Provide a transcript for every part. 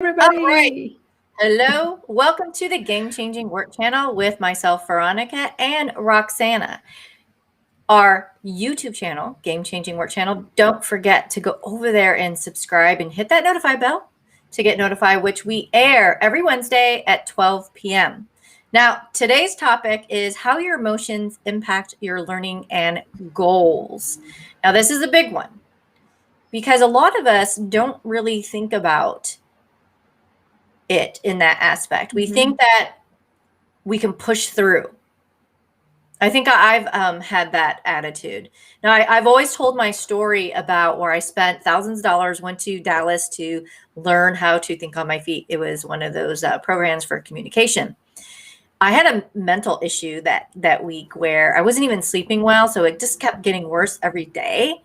All right. Everybody. Hello. Welcome to the Game Changing Work channel with myself, Veronica, and Roxana. Our YouTube channel, Game Changing Work channel, don't forget to go over there and subscribe and hit that notify bell to get notified, which we air every Wednesday at 12 p.m. Now, today's topic is how your emotions impact your learning and goals. Now, this is a big one because a lot of us don't really think about it in that aspect. We think that we can push through. I think I've had that attitude. Now, I've always told my story about where I spent thousands of dollars, went to Dallas to learn how to think on my feet. It was one of those programs for communication. I had a mental issue that week where I wasn't even sleeping well, so it just kept getting worse every day.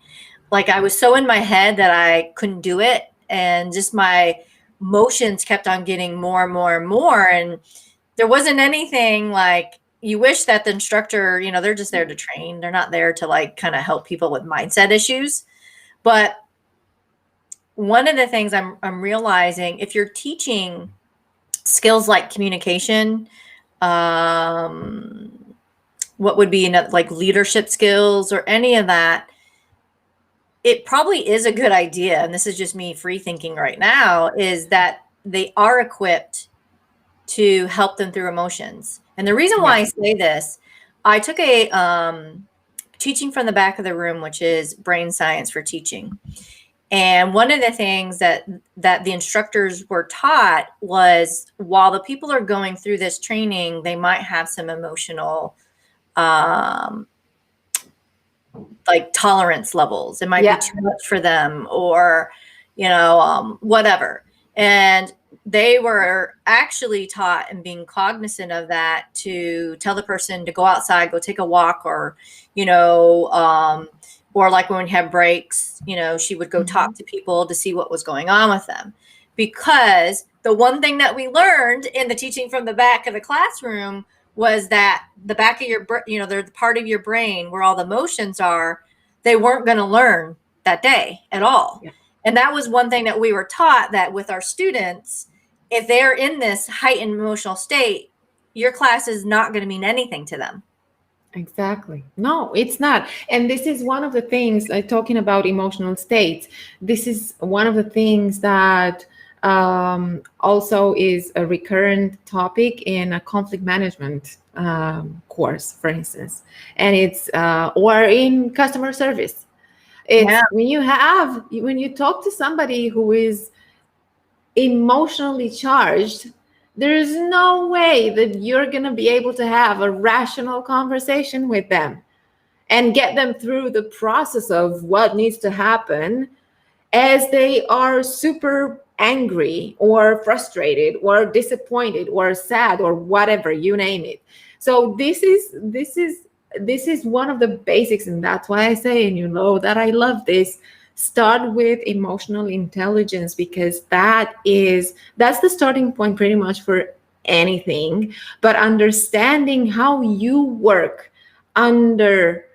Like I was so in my head that I couldn't do it, and just my emotions kept on getting more and more and more. And there wasn't anything like you wish that the instructor, they're just there to train. They're not there to like kind of help people with mindset issues. But one of the things I'm realizing, if you're teaching skills like communication, what would be like leadership skills or any of that, it probably is a good idea, and this is just me free thinking right now, is that they are equipped to help them through emotions. And the reason why I say this, I took a teaching from the back of the room, which is brain science for teaching. And one of the things that the instructors were taught was while the people are going through this training, they might have some emotional like tolerance levels. It might be too much for them or, whatever. And they were actually taught and being cognizant of that to tell the person to go outside, go take a walk, or, or like when we have breaks, she would go talk to people to see what was going on with them. Because the one thing that we learned in the teaching from the back of the classroom was that the back of your, they're the part of your brain where all the emotions are, they weren't going to learn that day at all. Yeah. And that was one thing that we were taught, that with our students, if they're in this heightened emotional state, your class is not going to mean anything to them. Exactly. No, it's not. And this is one of the things, like talking about emotional states, this is one of the things that also is a recurrent topic in a conflict management course, for instance, and it's or in customer service. It's when you talk to somebody who is emotionally charged, there is no way that you're going to be able to have a rational conversation with them and get them through the process of what needs to happen, as they are super angry or frustrated or disappointed or sad or whatever, you name it. So this is one of the basics, and that's why I say, and that I love this, start with emotional intelligence, because that's the starting point pretty much for anything. But understanding how you work under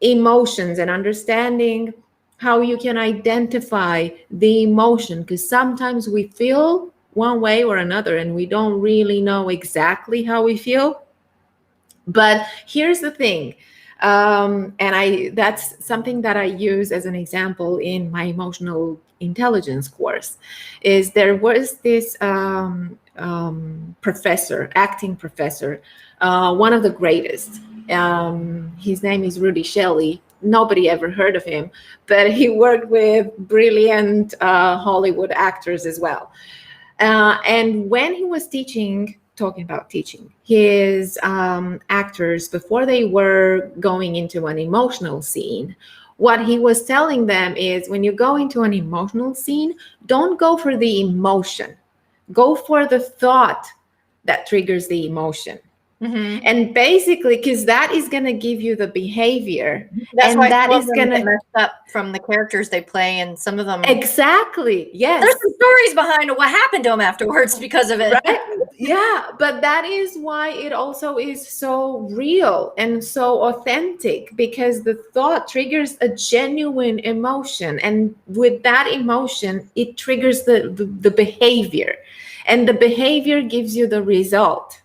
emotions and understanding how you can identify the emotion, because sometimes we feel one way or another and we don't really know exactly how we feel. But here's the thing, and that's something that I use as an example in my emotional intelligence course, is there was this professor, acting professor, one of the greatest. His name is Rudy Shelley. Nobody ever heard of him, but he worked with brilliant Hollywood actors as well. And when he was talking about teaching his actors before they were going into an emotional scene, what he was telling them is, when you go into an emotional scene, don't go for the emotion, go for the thought that triggers the emotion. Mm-hmm. And basically, because that is going to give you the behavior. That's why that is going to get messed up from the characters they play, and some of them. Exactly. Yes. There's some stories behind what happened to them afterwards because of it. Right? Yeah, but that is why it also is so real and so authentic, because the thought triggers a genuine emotion, and with that emotion it triggers the behavior, and the behavior gives you the result.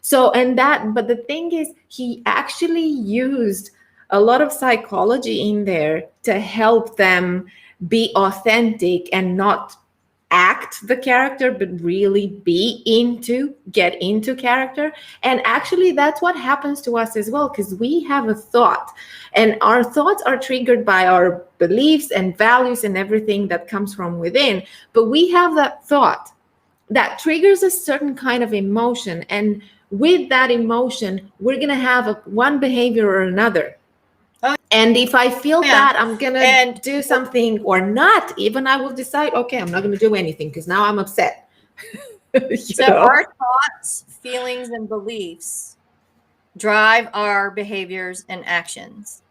So, and that, but the thing is, he actually used a lot of psychology in there to help them be authentic and not act the character, but really get into character. And actually, that's what happens to us as well, because we have a thought, and our thoughts are triggered by our beliefs and values and everything that comes from within. But we have that thought that triggers a certain kind of emotion, and with that emotion we're going to have one behavior or another. And if I feel bad, I'm going to do something, or not even, I will decide, okay, I'm not going to do anything because now I'm upset. Our thoughts, feelings, and beliefs drive our behaviors and actions.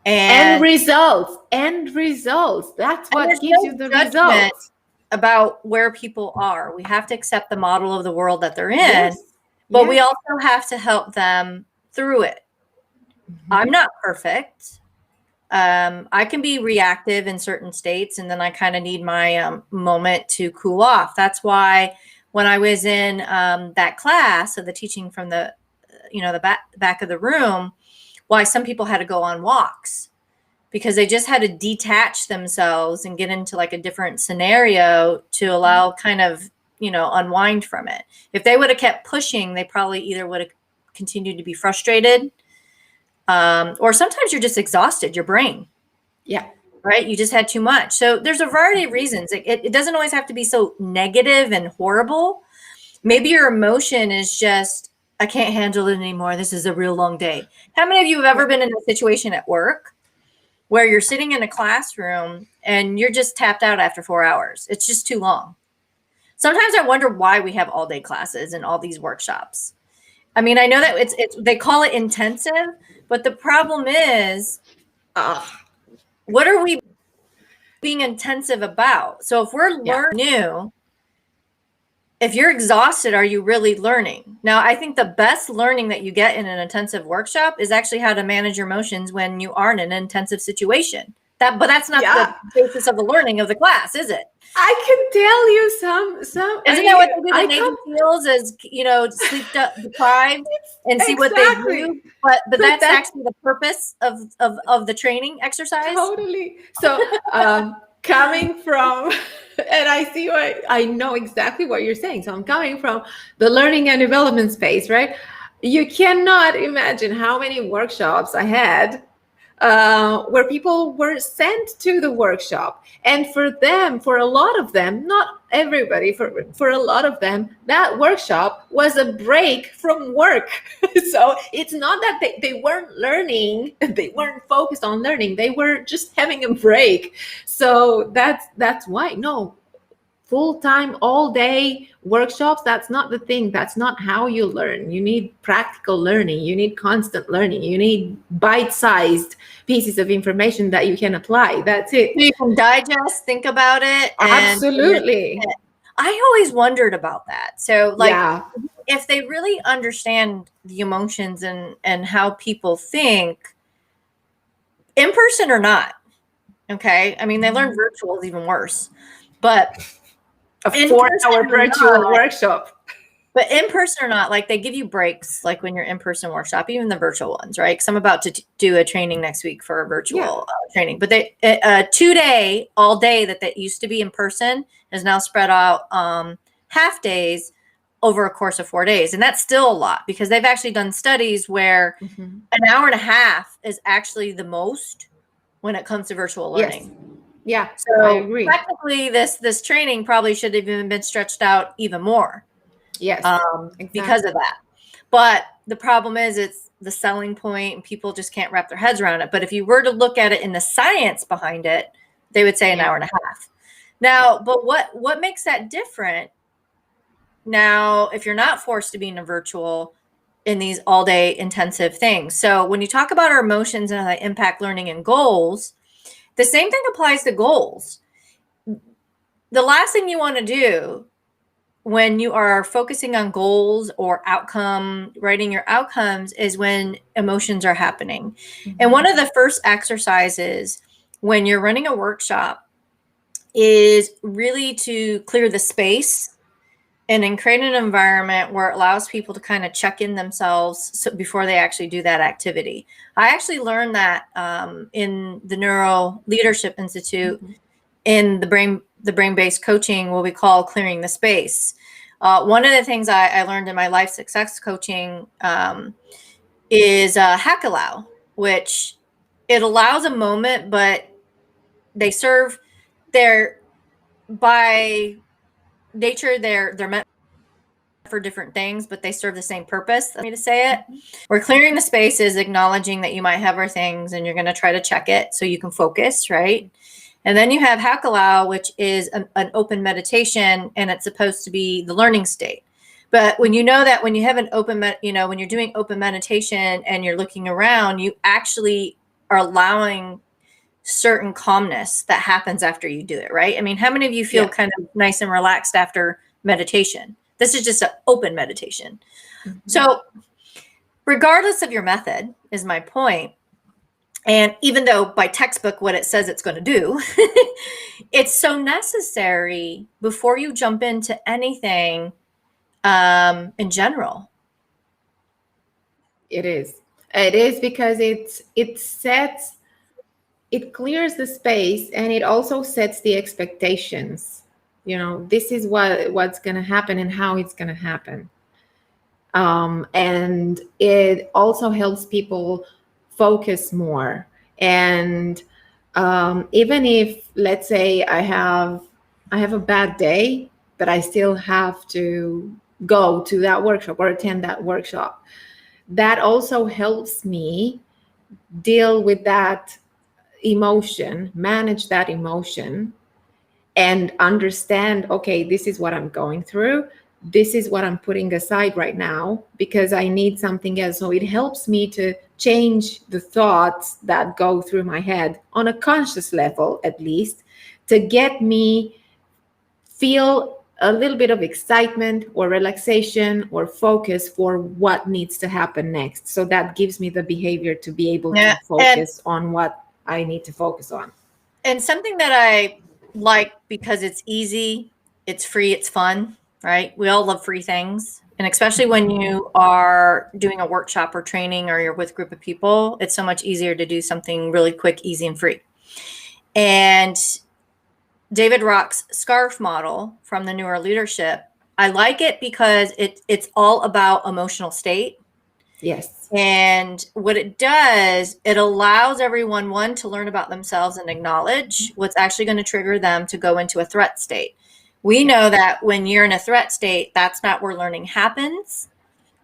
And results. That's what gives you the results. About where people are. We have to accept the model of the world that they're in, but we also have to help them through it. I'm not perfect. I can be reactive in certain states, and then I kind of need my moment to cool off. That's why when I was in that class of the teaching from the back of the room, why some people had to go on walks, because they just had to detach themselves and get into like a different scenario to allow kind of, unwind from it. If they would have kept pushing, they probably either would have continued to be frustrated, or sometimes you're just exhausted, your brain. Yeah. Right? You just had too much. So there's a variety of reasons. It doesn't always have to be so negative and horrible. Maybe your emotion is just, I can't handle it anymore. This is a real long day. How many of you have ever been in a situation at work where you're sitting in a classroom and you're just tapped out after 4 hours? It's just too long. Sometimes I wonder why we have all day classes and all these workshops. I mean, I know that it's they call it intensive, but the problem is, what are we being intensive about? So if we're learning new, if you're exhausted, are you really learning? Now, I think the best learning that you get in an intensive workshop is actually how to manage your emotions when you are in an intensive situation. But that's not the basis of the learning of the class, is it? I can tell you some. Isn't that what they do in Navy SEALs? Is sleep deprived and see what they do? But that's actually the purpose of the training exercise. Totally. So coming from, and I know exactly what you're saying. So I'm coming from the learning and development space, right? You cannot imagine how many workshops I had where people were sent to the workshop, and for a lot of them, not everybody, for a lot of them, that workshop was a break from work. So it's not that they weren't learning, they weren't focused on learning, they were just having a break. So that's why, no, full-time all day workshops, that's not the thing. That's not how you learn. You need practical learning, you need constant learning, you need bite-sized pieces of information that you can apply. That's it. You can digest, think about it. Absolutely. I always wondered about that. So if they really understand the emotions and how people think, in person or not, okay, I mean, they learn virtual is even worse, but a 4-hour virtual workshop. But in person or not, like they give you breaks, like when you're in person workshop, even the virtual ones, right? Because I'm about to do a training next week for a virtual training. But they 2-day, all day that used to be in person is now spread out half days over a course of 4 days. And that's still a lot, because they've actually done studies where an hour and a half is actually the most when it comes to virtual learning. Yes. Yeah, so I agree. Technically, this training probably should have even been stretched out even more. Yes, exactly. Because of that. But the problem is, it's the selling point, and people just can't wrap their heads around it. But if you were to look at it in the science behind it, they would say an hour and a half. Now, but what makes that different? Now, if you're not forced to be in a virtual in these all-day intensive things. So when you talk about our emotions and how they impact learning and goals, the same thing applies to goals. The last thing you want to do when you are focusing on goals or writing your outcomes is when emotions are happening. Mm-hmm. And one of the first exercises when you're running a workshop is really to clear the space and then create an environment where it allows people to kind of check in themselves before they actually do that activity. I actually learned that in the Neuro Leadership Institute in the brain-based coaching, what we call clearing the space. One of the things I learned in my life success coaching is hack allow, which it allows a moment, but they serve their by nature they're meant for different things, but they serve the same purpose. Let me to say it. We're clearing the space is acknowledging that you might have our things and you're going to try to check it so you can focus, right? And then you have Hakalao, which is an open meditation, and it's supposed to be the learning state. But when you know that when you have an open, when you're doing open meditation and you're looking around, you actually are allowing certain calmness that happens after you do it, right? I mean, how many of you feel kind of nice and relaxed after meditation? This is just an open meditation. Mm-hmm. So regardless of your method is my point. And even though by textbook what it says it's going to do, it's so necessary before you jump into anything in general. It is. It is because it clears the space, and it also sets the expectations. This is what's going to happen and how it's going to happen. And it also helps people focus more. And even if, let's say, I have a bad day, but I still have to go to that workshop or attend that workshop, that also helps me deal with that emotion, manage that emotion, and understand, okay, this is what I'm going through. This is what I'm putting aside right now because I need something else. So it helps me to change the thoughts that go through my head on a conscious level, at least, to get me feel a little bit of excitement or relaxation or focus for what needs to happen next. So that gives me the behavior to be able to focus on what I need to focus on. And something that I like because it's easy, it's free, it's fun, right? We all love free things. And especially when you are doing a workshop or training or you're with a group of people, it's so much easier to do something really quick, easy, and free. And David Rock's SCARF model from the Neuro Leadership, I like it because it's all about emotional state. Yes. And what it does, it allows everyone, one, to learn about themselves and acknowledge what's actually going to trigger them to go into a threat state. We know that when you're in a threat state, that's not where learning happens.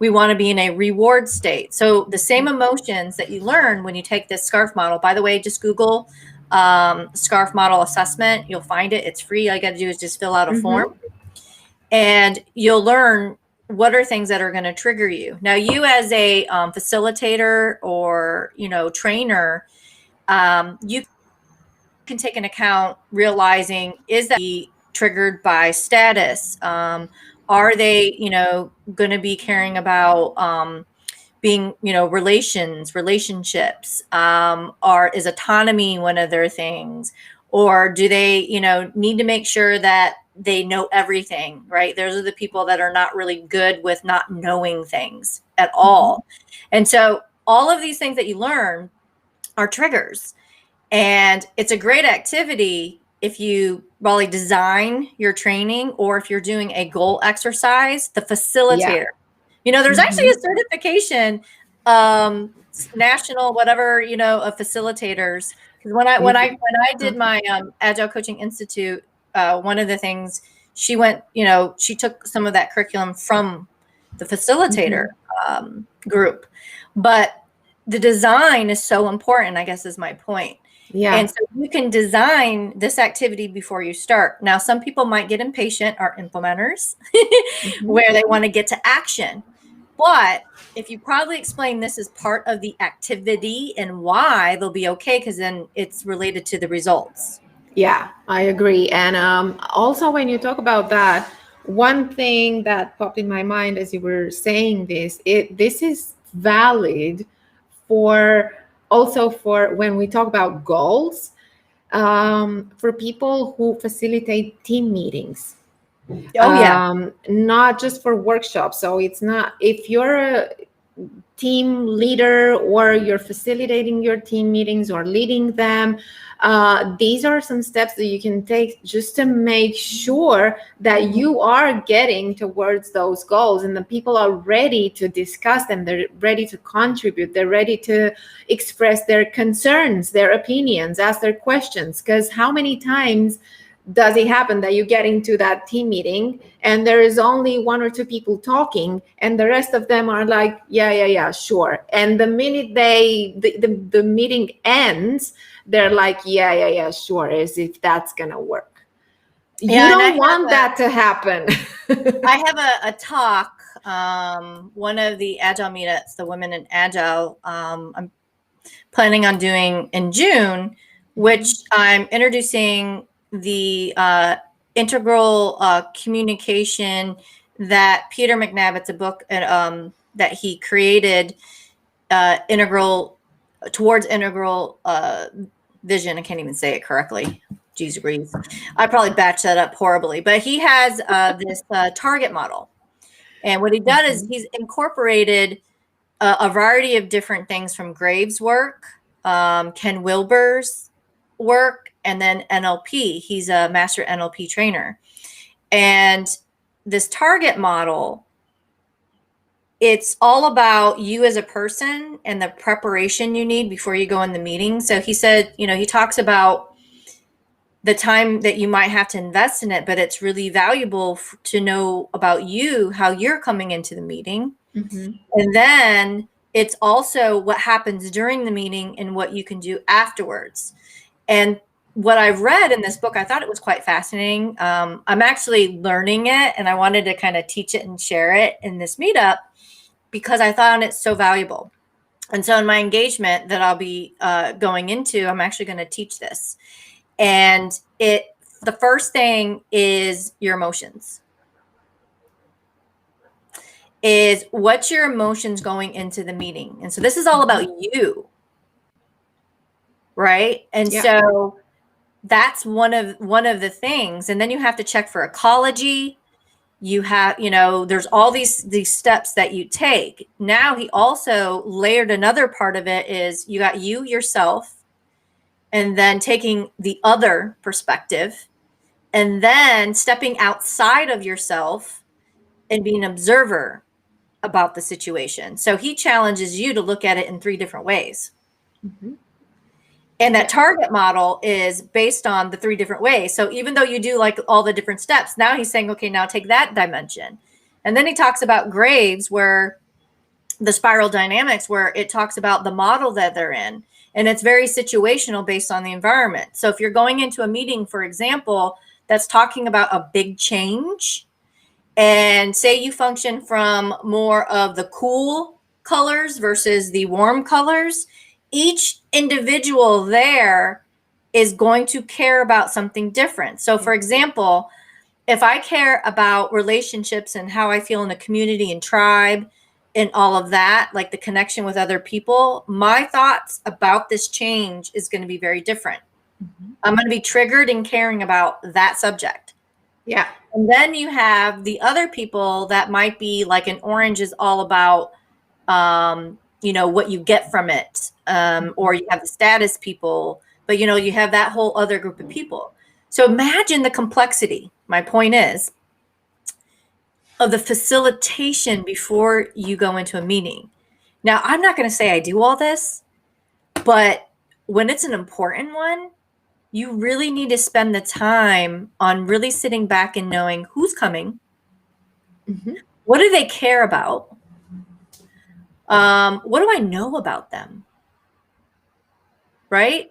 We want to be in a reward state. So the same emotions that you learn when you take this SCARF model, by the way, just Google SCARF model assessment. You'll find it. It's free. All you got to do is just fill out a form. And you'll learn what are things that are going to trigger you. Now, you as a facilitator or, trainer, you can take an account realizing, is that triggered by status? Are they, going to be caring about being, relationships? Is autonomy one of their things? Or do they, need to make sure that they know everything, right? Those are the people that are not really good with not knowing things at all. And so all of these things that you learn are triggers. And it's a great activity if you really design your training or if you're doing a goal exercise, the facilitator. There's actually a certification, national, whatever, of facilitators. Because when I did my Agile Coaching Institute, one of the things she went, she took some of that curriculum from the facilitator group, but the design is so important, I guess is my point. Yeah. And so you can design this activity before you start. Now, some people might get impatient, are implementers, where they want to get to action. But if you probably explain this as part of the activity and why, they'll be okay, because then it's related to the results. Yeah, I agree. And also when you talk about that, one thing that popped in my mind as you were saying this is valid for also for when we talk about goals, for people who facilitate team meetings, Oh yeah. not just for workshops. So it's not, if you're a team leader or you're facilitating your team meetings or leading them, these are some steps that you can take just to make sure that you are getting towards those goals and the people are ready to discuss them, they're ready to contribute, they're ready to express their concerns, their opinions, ask their questions. Because how many times does it happen that you get into that team meeting and there is only one or two people talking and the rest of them are like, yeah, sure. And the minute the meeting ends, they're like, yeah, sure, as if that's gonna work. Yeah, You don't want that to happen. I have a talk, one of the Agile meetups, the Women in Agile, I'm planning on doing in June, which I'm introducing the integral communication that Peter McNabb, it's a book that he created, integral towards integral vision. I can't even say it correctly. Jeez grief. I probably batched that up horribly, but he has this target model. And what he done is he's incorporated a variety of different things from Graves' work, Ken Wilber's work, and then NLP. He's a master NLP trainer. And this target model, it's all about you as a person and the preparation you need before you go in the meeting. So he said, he talks about the time that you might have to invest in it, but it's really valuable to know about you, how you're coming into the meeting. And then it's also what happens during the meeting and what you can do afterwards. And what I've read in this book, I thought it was quite fascinating. I'm actually learning it and I wanted to kind of teach it and share it in this meetup because I found it so valuable. And so in my engagement that I'll be going into, I'm actually going to teach this. And the first thing is your emotions. Is what's your emotions going into the meeting? And so this is all about you, right? And so that's one of the things. And then you have to check for ecology. You have, there's all these steps that you take. Now he also layered another part of it is you got you yourself, and then taking the other perspective, and then stepping outside of yourself and being an observer about the situation. So he challenges you to look at it in 3 different ways. And that target model is based on the 3 different ways. So even though you do like all the different steps, now he's saying, okay, now take that dimension. And then he talks about Graves, where the spiral dynamics, where it talks about the model that they're in. And it's very situational based on the environment. So if you're going into a meeting, for example, that's talking about a big change, and say you function from more of the cool colors versus the warm colors, each individual there is going to care about something different. So for example, if I care about relationships and how I feel in a community and tribe and all of that, like the connection with other people, my thoughts about this change is going to be very different. I'm going to be triggered in caring about that subject. Yeah. And then you have the other people that might be like an orange is all about, what you get from it. Or you have the status people, but you have that whole other group of people. So imagine the complexity. My point is of the facilitation before you go into a meeting. Now, I'm not going to say I do all this, but when it's an important one, you really need to spend the time on really sitting back and knowing who's coming. What do they care about? What do I know about them? Right?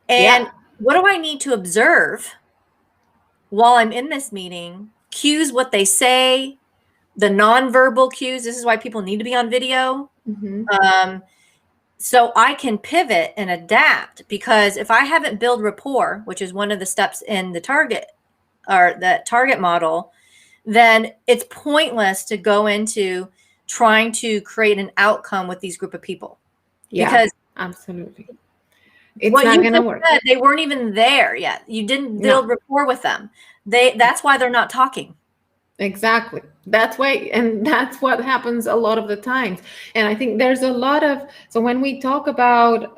And what do I need to observe while I'm in this meeting? Cues, what they say, the nonverbal cues. This is why people need to be on video. So I can pivot and adapt, because if I haven't built rapport, which is one of the steps in the target or the target model, then it's pointless to go into trying to create an outcome with these group of people. Yeah, because absolutely. It's what not you going to just work. said, they weren't even there yet. You didn't build rapport with them. That's why they're not talking. Exactly. That's why, and that's what happens a lot of the times. And I think there's a lot of, so when we talk about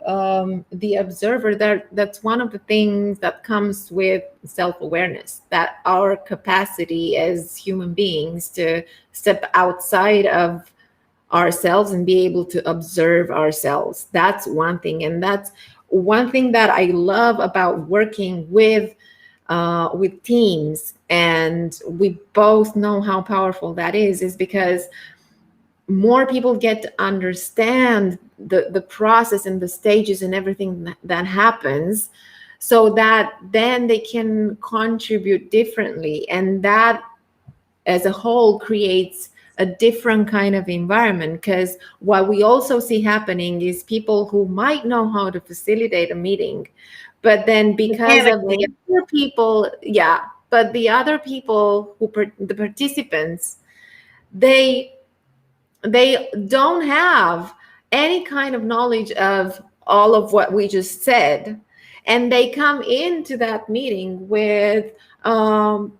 the observer, that's one of the things that comes with self-awareness, that our capacity as human beings to step outside of ourselves and be able to observe ourselves. That's one thing. And that's one thing that I love about working with teams, and we both know how powerful that is because more people get to understand the process and the stages and everything that happens, so that then they can contribute differently, and that as a whole creates a different kind of environment. Because what we also see happening is people who might know how to facilitate a meeting, but then because of the other people, but the other people the participants, they don't have any kind of knowledge of all of what we just said, and they come into that meeting with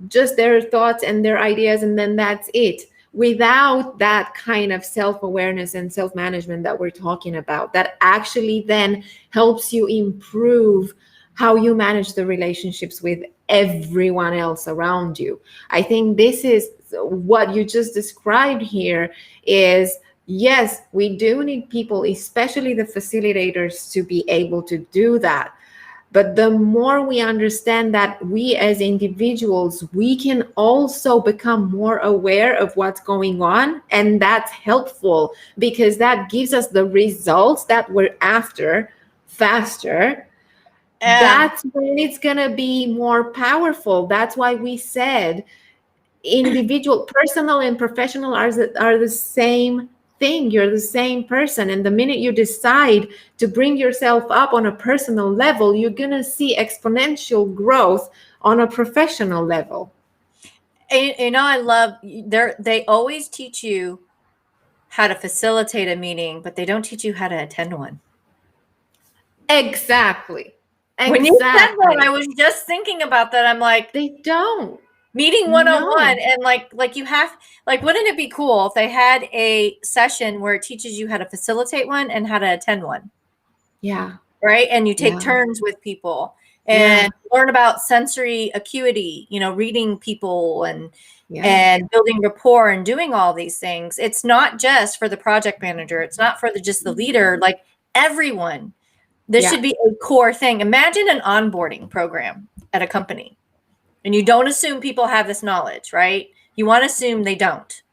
just their thoughts and their ideas, and then that's it, without that kind of self-awareness and self-management that we're talking about, that actually then helps you improve how you manage the relationships with everyone else around you. I think this is what you just described here. Is yes, we do need people, especially the facilitators, to be able to do that. But the more we understand that we as individuals, we can also become more aware of what's going on. And that's helpful because that gives us the results that we're after faster. That's when it's going to be more powerful. That's why we said individual, personal and professional are the same thing. You're the same person. And the minute you decide to bring yourself up on a personal level, you're going to see exponential growth on a professional level. And I love, they always teach you how to facilitate a meeting, but they don't teach you how to attend one. Exactly. When you said that, I was just thinking about that. I'm like, they don't. Meeting 101, and like you have, like, wouldn't it be cool if they had a session where it teaches you how to facilitate one and how to attend one? Yeah. Right. And you take turns with people and learn about sensory acuity, reading people and building rapport and doing all these things. It's not just for the project manager. It's not for just the leader, like everyone. This should be a core thing. Imagine an onboarding program at a company. And you don't assume people have this knowledge, right? You want to assume they don't.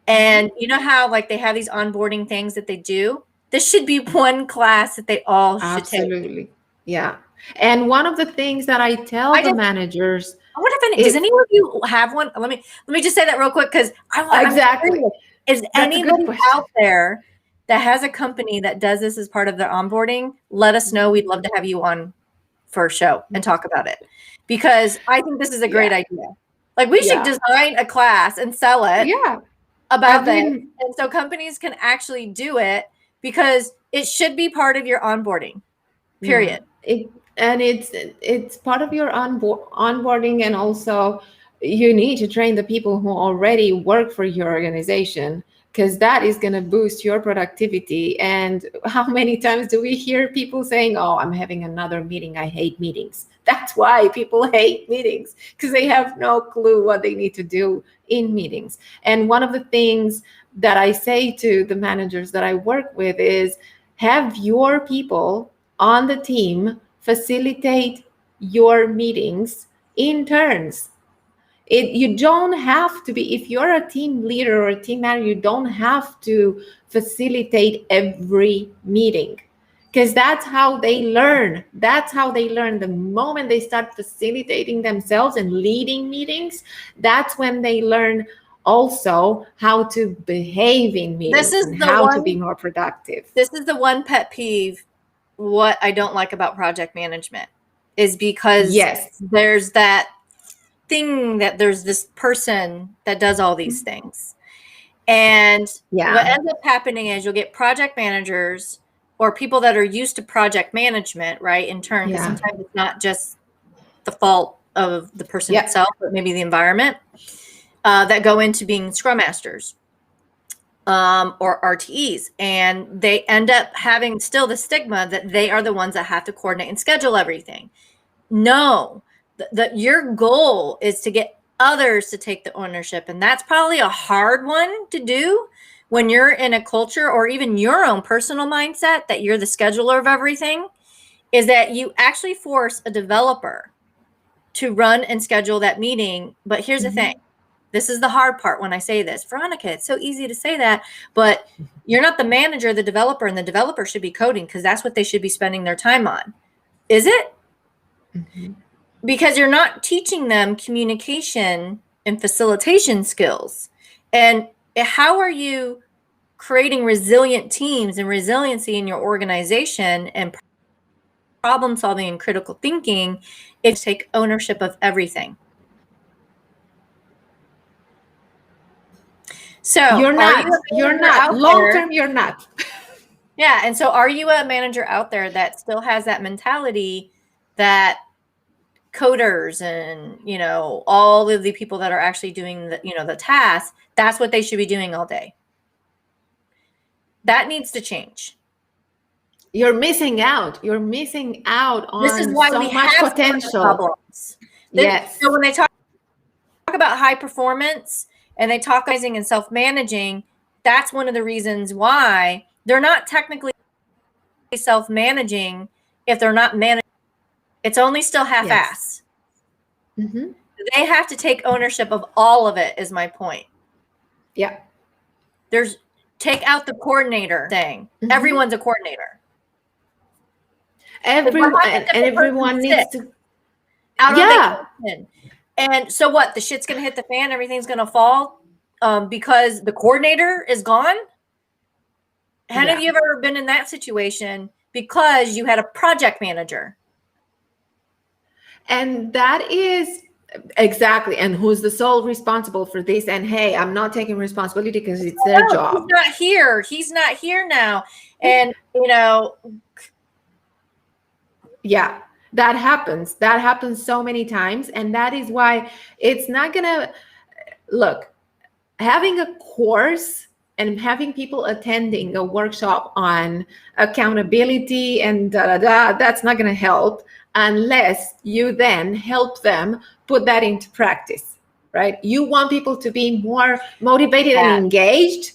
And you know how like they have these onboarding things that they do? This should be one class that they all should take. Absolutely. Yeah. And one of the things that I tell the managers, I wonder if does any of you have one? Let me just say that real quick because exactly. Is anybody out there that has a company that does this as part of their onboarding? Let us know. We'd love to have you on for a show and talk about it, because I think this is a great idea. Like we should design a class and sell it about that. And so companies can actually do it, because it should be part of your onboarding, period. It's part of your onboarding, and also you need to train the people who already work for your organization, because that is going to boost your productivity. And how many times do we hear people saying, oh, I'm having another meeting, I hate meetings? That's why people hate meetings, because they have no clue what they need to do in meetings. And one of the things that I say to the managers that I work with is, have your people on the team facilitate your meetings in turns. You don't have to be, if you're a team leader or a team manager, you don't have to facilitate every meeting, because that's how they learn. That's how they learn. The moment they start facilitating themselves and leading meetings, that's when they learn also how to behave in meetings and how to be more productive. This is the one pet peeve, what I don't like about project management, is because there's that thing that there's this person that does all these things. And what ends up happening is you'll get project managers or people that are used to project management, right, in turn, because sometimes it's not just the fault of the person itself, but maybe the environment, that go into being Scrum Masters or RTEs. And they end up having still the stigma that they are the ones that have to coordinate and schedule everything. No, your goal is to get others to take the ownership. And that's probably a hard one to do when you're in a culture or even your own personal mindset that you're the scheduler of everything, is that you actually force a developer to run and schedule that meeting. But here's the thing. This is the hard part when I say this. Veronica, it's so easy to say that, but you're not the manager, the developer, and the developer should be coding because that's what they should be spending their time on. Is it? Because you're not teaching them communication and facilitation skills. And how are you creating resilient teams and resiliency in your organization and problem solving and critical thinking if you take ownership of everything? So you're not long term, you're not. Yeah. And so are you a manager out there that still has that mentality that coders and, all of the people that are actually doing the tasks, that's what they should be doing all day? That needs to change. You're missing out. You're missing out on this is why so we much have potential. Problems. Yes. So when they talk about high performance and they talk organizing and self-managing, that's one of the reasons why they're not technically self-managing if they're not managing. It's only still half-ass. They have to take ownership of all of it, is my point. Yeah. Take out the coordinator thing. Everyone's a coordinator. Everyone needs to. Out on and so what? The shit's gonna hit the fan. Everything's gonna fall because the coordinator is gone. Have you ever been in that situation because you had a project manager? And that is exactly. And who's the sole responsible for this? And hey, I'm not taking responsibility because it's their job. He's not here. He's not here now. And yeah, that happens. That happens so many times. And that is why it's not gonna look, having a course and having people attending a workshop on accountability and that's not gonna help unless you then help them put that into practice, right? You want people to be more motivated and engaged.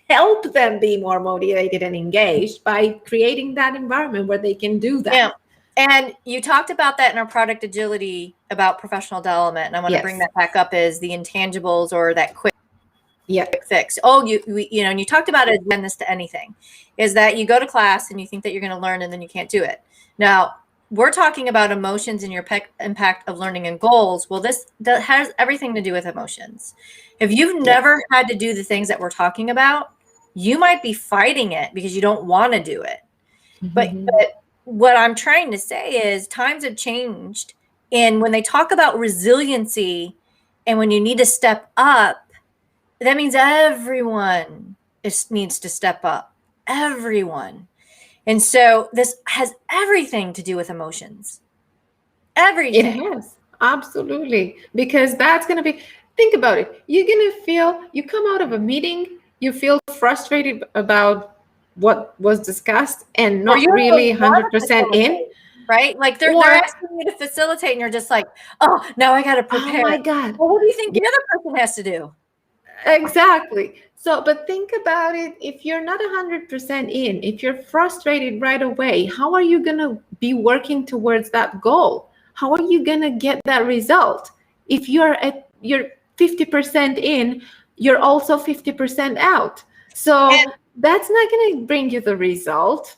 Help them be more motivated and engaged by creating that environment where they can do that. Yeah. And you talked about that in our product agility about professional development. And I want to bring that back up as the intangibles or that quick fix. Oh, and you talked about it, and this to anything, is that you go to class and you think that you're going to learn and then you can't do it. Now, we're talking about emotions and your impact of learning and goals. Well, that has everything to do with emotions. If you've never had to do the things that we're talking about, you might be fighting it because you don't want to do it. But what I'm trying to say is times have changed. And when they talk about resiliency and when you need to step up, that means everyone needs to step up. Everyone. And so this has everything to do with emotions. Everything. It has. Absolutely. Because that's going to be, think about it. You're going to feel, you come out of a meeting, you feel frustrated about what was discussed and not really 100% in. Right? Like they're asking you to facilitate and you're just like, oh, now I got to prepare. Oh my God. Well, what do you think the other person has to do? Exactly. So, but think about it. If you're not 100% in, if you're frustrated right away, how are you going to be working towards that goal? How are you going to get that result? If you're 50% in, you're also 50% out. So that's not going to bring you the result.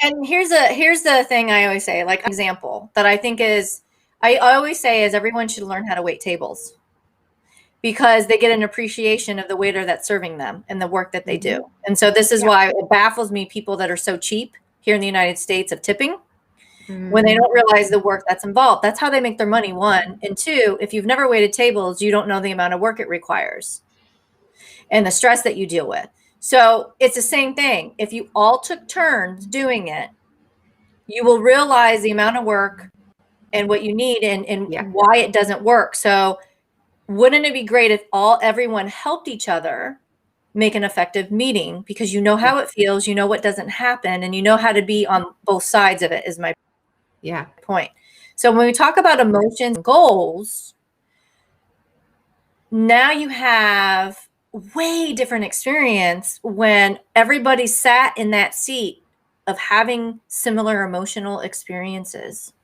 And here's the thing I always say, like example that I think is, I always say is everyone should learn how to wait tables. Because they get an appreciation of the waiter that's serving them and the work that they do. And so this is why it baffles me, people that are so cheap here in the United States of tipping. when they don't realize the work that's involved. That's how they make their money, one. And two, if you've never waited tables, you don't know the amount of work it requires and the stress that you deal with. So it's the same thing. If you all took turns doing it, you will realize the amount of work and what you need and why it doesn't work. So wouldn't it be great if everyone helped each other make an effective meeting, because you know how it feels, you know what doesn't happen, and you know how to be on both sides of it, is my point. So when we talk about emotions and goals, now you have way different experience when everybody sat in that seat of having similar emotional experiences.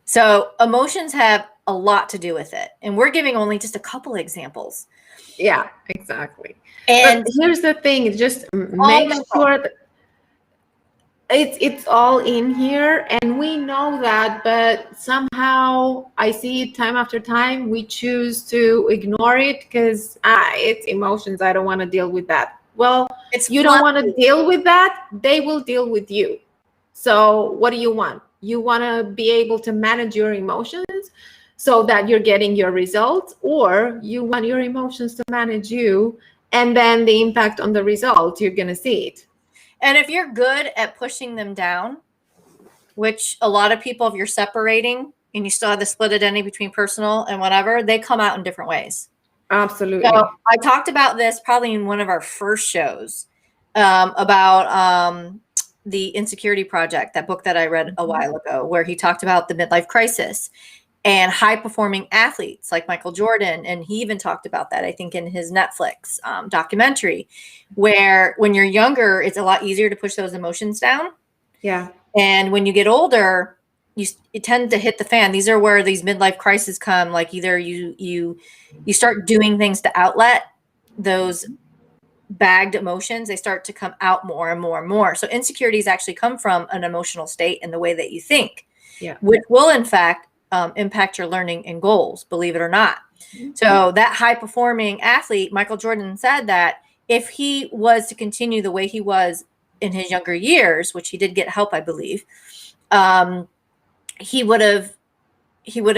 So emotions have a lot to do with it. And we're giving only just a couple examples. Yeah, exactly. And but here's the thing, just make sure that it's all in here, and we know that, but somehow I see it time after time, we choose to ignore it because it's emotions, I don't want to deal with that. Well, you don't want to deal with that, they will deal with you. So what do you want? You want to be able to manage your emotions so that you're getting your results, or you want your emotions to manage you, and then the impact on the results, you're going to see it. And if you're good at pushing them down, which a lot of people, if you're separating and you still have the split identity between personal and whatever, they come out in different ways. Absolutely. So I talked about this probably in one of our first shows about the Insecurity Project, that book that I read a while ago, where he talked about the midlife crisis and high-performing athletes like Michael Jordan. And he even talked about that, I think, in his Netflix documentary, where when you're younger, it's a lot easier to push those emotions down. Yeah. And when you get older, you tend to hit the fan. These are where these midlife crises come. Like either you start doing things to outlet those bagged emotions. They start to come out more and more and more. So insecurities actually come from an emotional state and the way that you think, which will in fact impact your learning and goals, believe it or not. So that high-performing athlete, Michael Jordan, said that if he was to continue the way he was in his younger years, which he did get help, I believe, he would have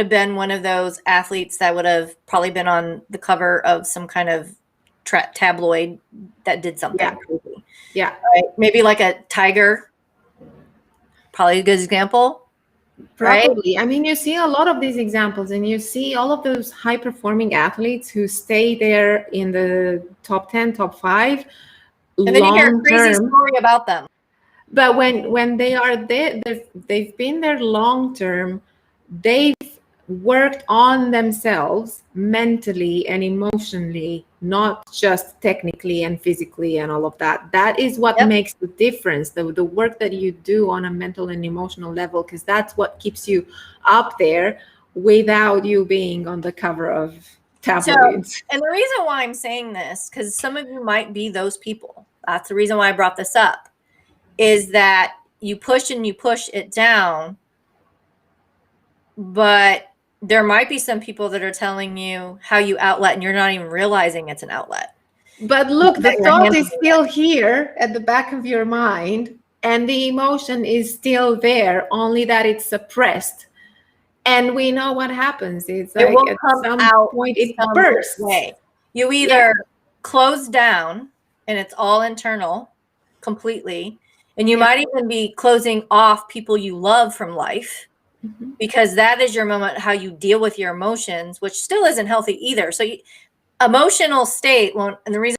been one of those athletes that would have probably been on the cover of some kind of tabloid that did something crazy. Yeah. Right? Maybe like a Tiger, probably a good example. Probably. Right? I mean, you see a lot of these examples, and you see all of those high-performing athletes who stay there in the top 10, top 5. And then you hear a crazy story about them. But when they are there, they've been there long term, they've worked on themselves mentally and emotionally, not just technically and physically and all of that. That is what makes the difference, the work that you do on a mental and emotional level, because that's what keeps you up there without you being on the cover of tabloids. So, and the reason why I'm saying this, because some of you might be those people, that's the reason why I brought this up, is that you push and you push it down, but there might be some people that are telling you how you outlet and you're not even realizing it's an outlet. But look, the thought is still here at the back of your mind, and the emotion is still there, only that it's suppressed. And we know what happens. It's like at some point it bursts. You either close down and it's all internal completely, and you might even be closing off people you love from life, because that is your moment, how you deal with your emotions, which still isn't healthy either. So emotional state won't, and the reason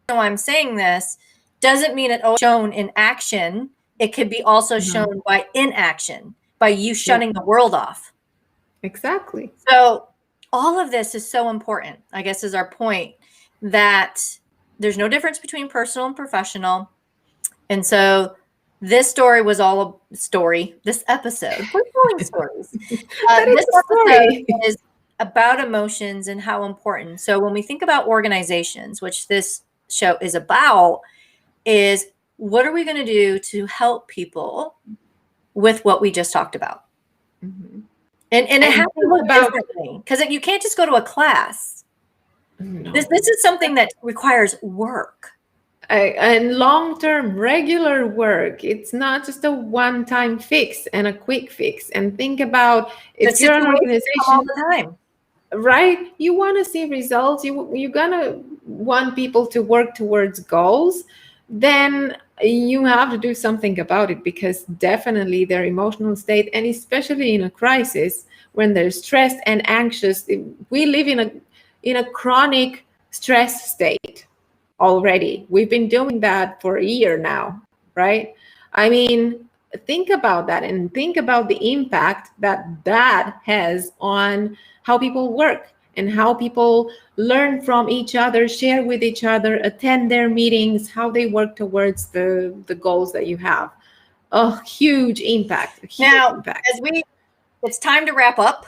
why I'm saying this doesn't mean it's shown in action. It could be also shown by inaction, by you shutting the world off. Exactly. So all of this is so important, I guess, is our point, that there's no difference between personal and professional. And so this story was all a story. This episode, we're telling stories. This episode is about emotions and how important. So when we think about organizations, which this show is about, is what are we going to do to help people with what we just talked about? And it has to look differently, because you can't just go to a class. This is something that requires work. And long-term regular work. It's not just a one-time fix and a quick fix. And think about The if you're an situations come all organization, the time. right? You want to see results. You're gonna want people to work towards goals. Then you have to do something about it, because definitely their emotional state, and especially in a crisis when they're stressed and anxious, we live in a chronic stress state already. We've been doing that for a year now, right? I mean, think about that and think about the impact that that has on how people work and how people learn from each other, share with each other, attend their meetings, how they work towards the goals that you have. A huge impact, a huge Now, impact. it's time to wrap up.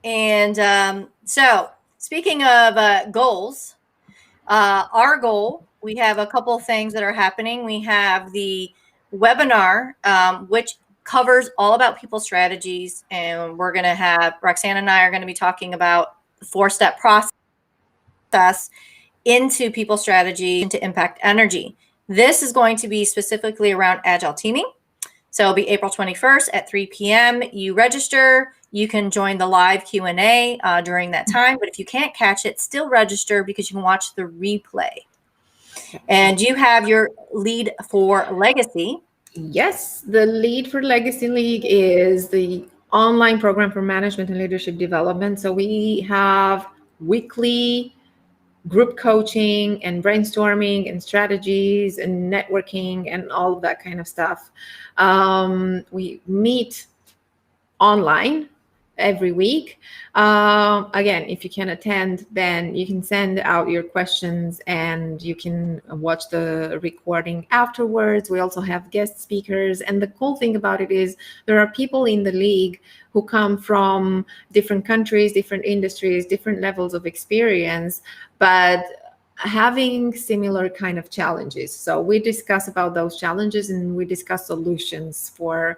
And so, speaking of goals, our goal, we have a couple of things that are happening. We have the webinar, which covers all about people strategies. And we're going to have Roxana and I are going to be talking about the 4-step process into people strategy into impact energy. This is going to be specifically around agile teaming. So it'll be April 21st at 3 p.m. You register. You can join the live Q&A during that time. But if you can't catch it, still register, because you can watch the replay. And you have your lead for Legacy. Yes, the lead for Legacy League is the online program for management and leadership development. So we have weekly group coaching and brainstorming and strategies and networking and all of that kind of stuff. We meet online every week. Again, if you can attend, then you can send out your questions and you can watch the recording afterwards. We also have guest speakers. And the cool thing about it is there are people in the league who come from different countries, different industries, different levels of experience, but having similar kind of challenges. So we discuss about those challenges and we discuss solutions for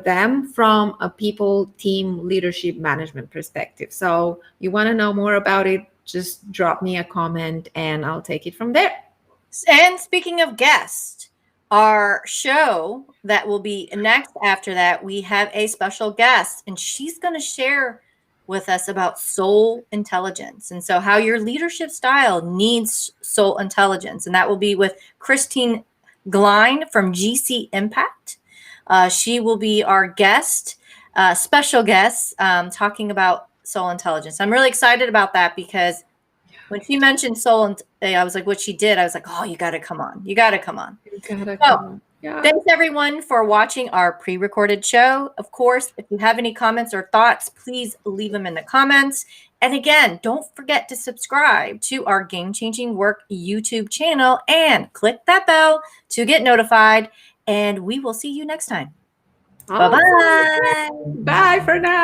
them from a people, team, leadership, management perspective. So you want to know more about it, just drop me a comment and I'll take it from there. And speaking of guests, our show that will be next after that, we have a special guest, and she's going to share with us about soul intelligence. And so how your leadership style needs soul intelligence. And that will be with Christine Glein from GC Impact. She will be our guest, special guest, talking about soul intelligence. I'm really excited about that, because when she mentioned soul, and I was like, what she did, I was like, oh, you got to come on. You got to come on. Yeah. Thanks, everyone, for watching our pre-recorded show. Of course, if you have any comments or thoughts, please leave them in the comments. And again, don't forget to subscribe to our Game Changing Work YouTube channel and click that bell to get notified. And we will see you next time. Awesome. Bye-bye. Bye for now.